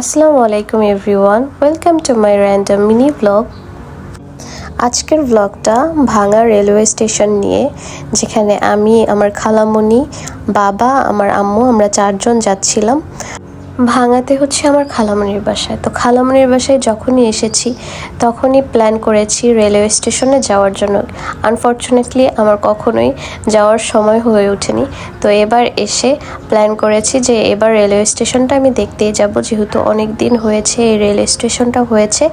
আসসালামু আলাইকুম everyone, welcome to my random mini blog. আজকের ব্লগটা ভাঙা রেলওয়ে স্টেশন নিয়ে, যেখানে আমি, আমার খালামণি, বাবা, আমার আম্মু, আমরা 4 জন যাচ্ছিলাম। ভাঙাতে হচ্ছে আমার খালামণির বাসায়। তো খালামণির বাসায় যখনই এসেছি তখনই প্ল্যান করেছি রেলওয়ে স্টেশনে যাওয়ার জন্য। আনফর্চুনেটলি আমার কখনোই যাওয়ার সময় হয়ে ওঠেনি। তো এবার এসে প্ল্যান করেছি যে এবার রেলওয়ে স্টেশনটা আমি দেখতেই যাব, যেহেতু অনেক দিন হয়েছে এই রেলওয়ে স্টেশনটা হয়েছে।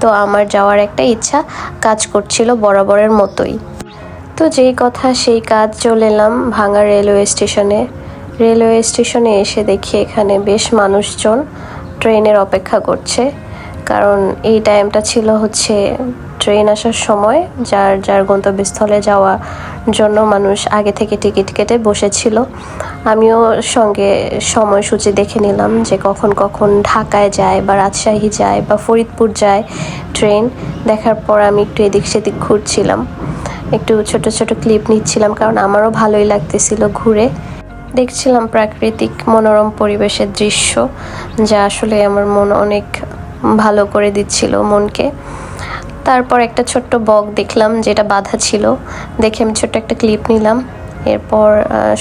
তো আমার যাওয়ার একটা ইচ্ছা কাজ করছিল বরাবরের মতোই। তো যেই কথা সেই কাজ, চলে এলাম ভাঙা রেলওয়ে স্টেশনে। রেলওয়ে স্টেশনে এসে দেখি এখানে বেশ মানুষজন ট্রেনের অপেক্ষা করছে, কারণ এই টাইমটা ছিল হচ্ছে ট্রেন আসার সময়। যার যার গন্তব্যস্থলে যাওয়ার জন্য মানুষ আগে থেকে টিকিট কেটে বসেছিল। আমিও সঙ্গে সময়সূচি দেখে নিলাম যে কখন কখন ঢাকায় যায় বা রাজশাহী যায় বা ফরিদপুর যায় ট্রেন। দেখার পর আমি একটু এদিক সেদিক ঘুরছিলাম, একটু ছোট ছোট ক্লিপ নিচ্ছিলাম, কারণ আমারও ভালোই লাগতেছিল ঘুরে। দেখছিলাম প্রাকৃতিক মনোরম পরিবেশের দৃশ্য, যা আসলে আমার মন অনেক ভালো করে দিচ্ছিল মনকে। তারপর একটা ছোট্ট বক দেখলাম যেটা বাঁধা ছিল, দেখে আমি ছোট্ট একটা ক্লিপ নিলাম। এরপর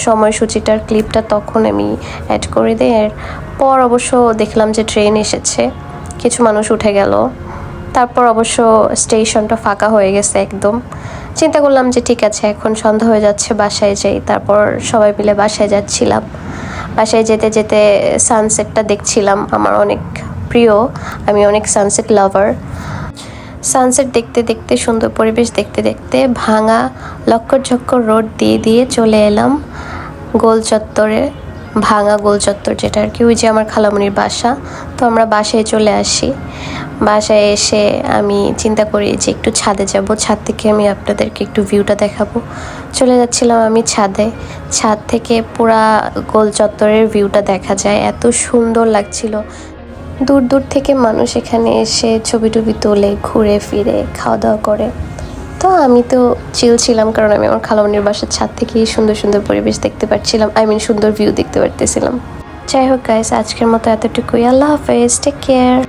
সময়সূচিটার ক্লিপটা তখন আমি অ্যাড করে দিই। এরপর অবশ্য দেখলাম যে ট্রেন এসেছে, কিছু মানুষ উঠে গেল। তারপর অবশ্য স্টেশনটা ফাঁকা হয়ে গেছে একদম। চিন্তা করলাম যে ঠিক আছে, এখন সন্ধ্যা হয়ে যাচ্ছে, বাসায় যাই। তারপর সবাই মিলে বাসায় যাচ্ছিলাম। বাসায় যেতে যেতে সানসেটটা দেখছিলাম, আমার অনেক প্রিয়, আমি অনেক সানসেট লাভার। সানসেট দেখতে দেখতে, সুন্দর পরিবেশ দেখতে দেখতে ভাঙা লক্কর রোড দিয়ে দিয়ে চলে এলাম গোল চত্বরে। ভাঙা গোল চত্বর যেটা আর কি, ওই যে আমার খালামণির বাসা। তো আমরা বাসায় চলে আসি। বাসায় এসে আমি চিন্তা করি যে একটু ছাদে যাব, ছাদ থেকে আমি আপনাদেরকে একটু ভিউটা দেখাবো। চলে যাচ্ছিলাম আমি ছাদে। ছাদ থেকে পুরা গোল চত্বরের ভিউটা দেখা যায়, এত সুন্দর লাগছিল। দূর দূর থেকে মানুষ এখানে এসে ছবি টবি তোলে, ঘুরে ফিরে খাওয়া দাওয়া করে। তো আমি তো চিল ছিলাম, কারণ আমি আমার খালামণির বাসার ছাদ থেকেই সুন্দর সুন্দর পরিবেশ দেখতে পাচ্ছিলাম, সুন্দর ভিউ দেখতে পারতেছিলাম। যাই হোক গাইস, আজকের মতো এতটুকুই। আল্লাহ হাফেজ, টেক কেয়ার।